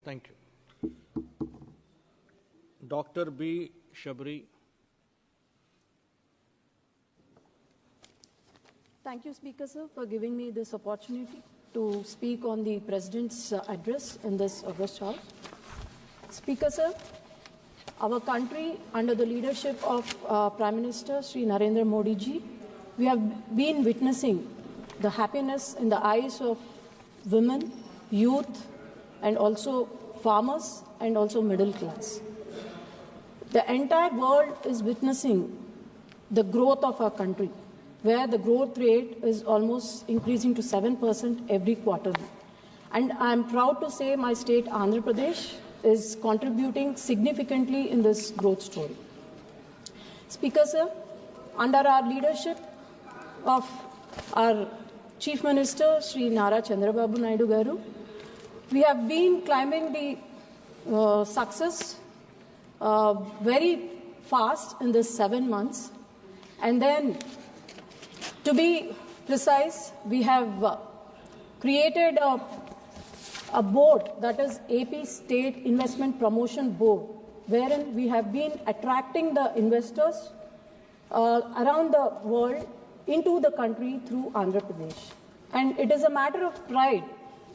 Thank you. Dr. B. Shabri. Thank you, Speaker, sir, for giving me this opportunity to speak on the President's address in this August House. Speaker, sir, our country, under the leadership of Prime Minister Sri Narendra Modi ji, we have been witnessing the happiness in the eyes of women, youth, and also farmers and also middle class. The entire world is witnessing the growth of our country, where the growth rate is almost increasing to 7% every quarter. And I'm proud to say my state, Andhra Pradesh, is contributing significantly in this growth story. Speaker, sir, under our leadership of our Chief Minister, Sri Nara Chandrababu Naidu Garu, we have been climbing the success very fast in this 7 months. And then, to be precise, we have created a board, that is AP State Investment Promotion Board, wherein we have been attracting the investors around the world into the country through Andhra Pradesh. And it is a matter of pride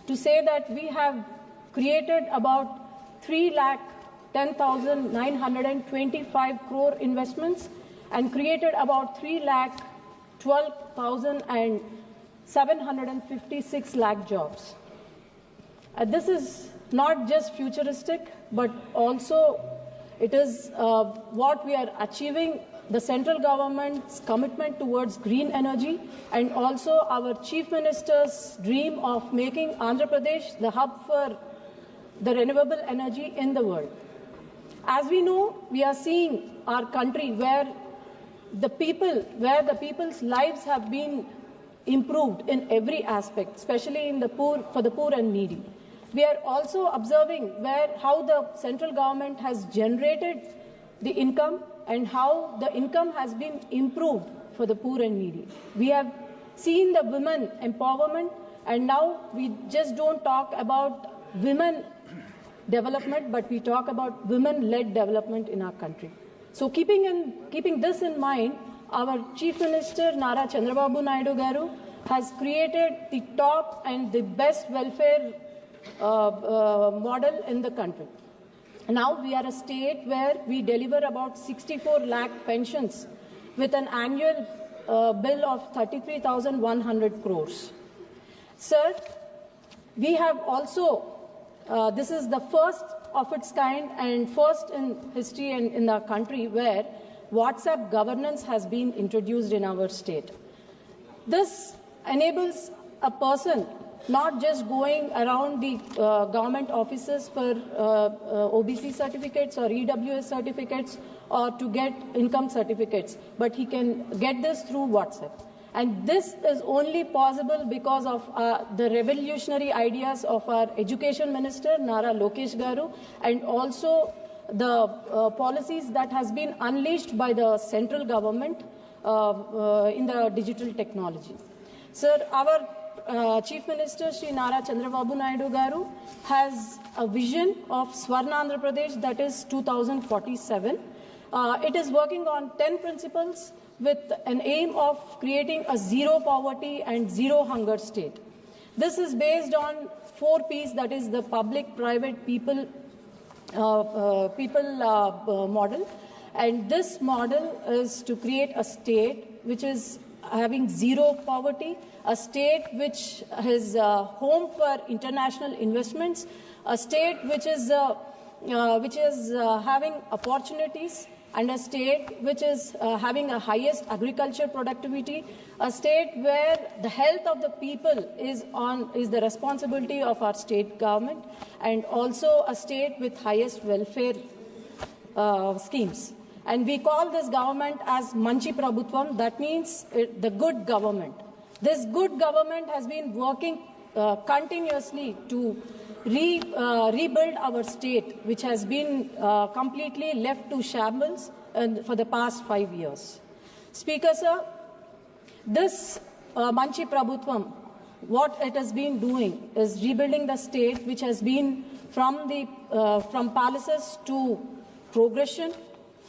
to say that we have created about 3,10,925 crore investments and created about 3,12,756 lakh jobs. This is not just futuristic, but also it is what we are achieving, the central government's commitment towards green energy, and also our Chief Minister's dream of making Andhra Pradesh the hub for the renewable energy in the world. As we know, we are seeing our country where the people's lives have been improved in every aspect, especially in for the poor and needy. We are also observing how the central government has generated the income and how the income has been improved for the poor and needy. We have seen the women empowerment, and now we just don't talk about women development, but we talk about women-led development in our country. So keeping this in mind, our Chief Minister Nara Chandrababu Naidu Garu has created the top and the best welfare model in the country. Now we are a state where we deliver about 64 lakh pensions with an annual bill of 33,100 crores. Sir, we have also, this is the first of its kind and first in history and in the country where WhatsApp governance has been introduced in our state. This enables a person not just going around the government offices for OBC certificates or EWS certificates or to get income certificates, but he can get this through WhatsApp. And this is only possible because of the revolutionary ideas of our Education Minister, Nara Lokesh Garu, and also the policies that has been unleashed by the central government in the digital technology. Sir, our Chief Minister Sri Nara Chandrababu Naidu Garu has a vision of Swarna Andhra Pradesh, that is 2047. It is working on 10 principles with an aim of creating a zero poverty and zero hunger state. This is based on 4 Ps, that is the public, private, people model. And this model is to create a state which is having zero poverty, a state which is home for international investments, a state which is having opportunities, and a state which is having a highest agriculture productivity, a state where the health of the people is the responsibility of our state government, and also a state with highest welfare schemes. And we call this government as Manchi Prabhutvam, that means the good government. This good government has been working continuously to rebuild our state, which has been completely left to shambles for the past 5 years. Speaker, sir, this Manchi Prabhutvam, what it has been doing is rebuilding the state which has been from palaces to progression,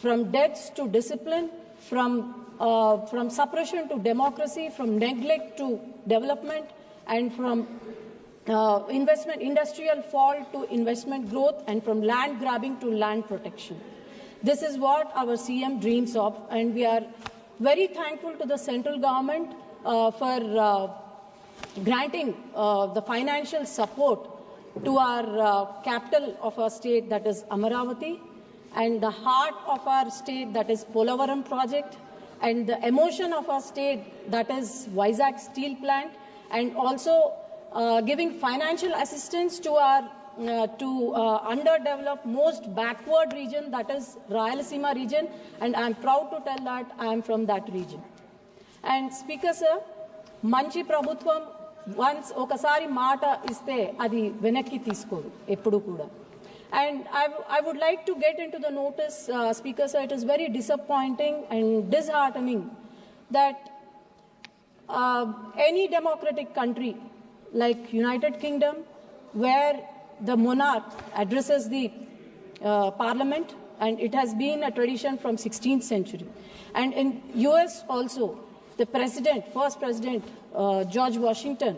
from debts to discipline, from suppression to democracy, from neglect to development, and from industrial fall to investment growth, and from land grabbing to land protection. This is what our CM dreams of, and we are very thankful to the central government for granting the financial support to our capital of our state, that is Amaravati, and the heart of our state, that is Polavaram project, and the emotion of our state, that is Vizag steel plant, and also giving financial assistance to our underdeveloped, most backward region, that is Rayalaseema region, and I am proud to tell that I am from that region. And Speaker Sir, Manchi Prabhutvam once okasari mata iste adi venakki teeskodu eppudu kuda. And I would like to get into the notice, Speaker Sir, it is very disappointing and disheartening that any democratic country like United Kingdom, where the monarch addresses the parliament, and it has been a tradition from 16th century. And in US also, the first president, George Washington,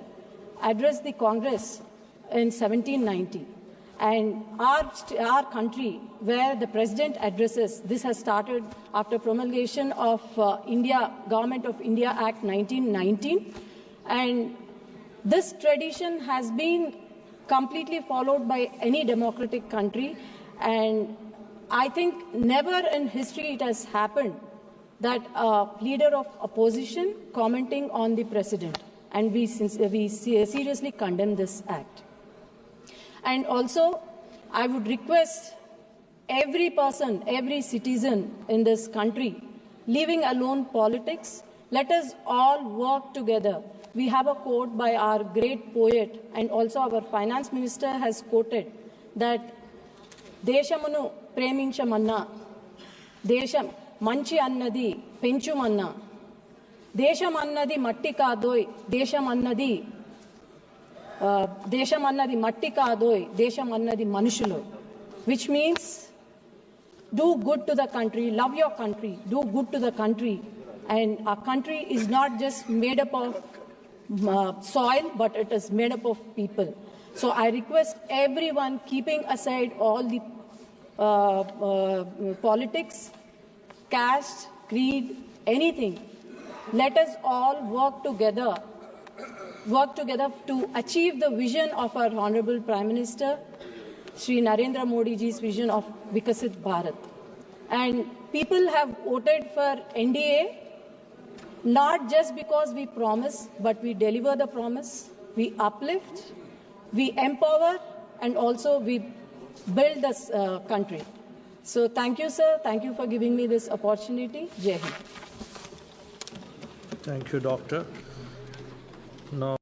addressed the Congress in 1790. And our country, where the president addresses, this has started after promulgation of Government of India Act 1919. And this tradition has been completely followed by any democratic country. And I think never in history it has happened that a leader of opposition commenting on the president. And we seriously condemn this act. And also, I would request every person, every citizen in this country, leaving alone politics, let us all work together. We have a quote by our great poet, and also our finance minister has quoted that Deshamunu preminchamanna, Desham manchi annadi penchumanna, Desham annadi matti kaadoi, Desham annadi matti kaadoi, Desham annadi manushulo, which means do good to the country, love your country, do good to the country. And our country is not just made up of soil, but it is made up of people. So I request everyone, keeping aside all the politics, caste, creed, anything, let us all work together to achieve the vision of our Honorable Prime Minister, Shri Narendra Modi ji's vision of Vikasit Bharat. And people have voted for NDA not just because we promise, but we deliver the promise, we uplift, we empower, and also we build this country. So thank you, sir. Thank you for giving me this opportunity. Jai Hind. Thank you, Doctor. Now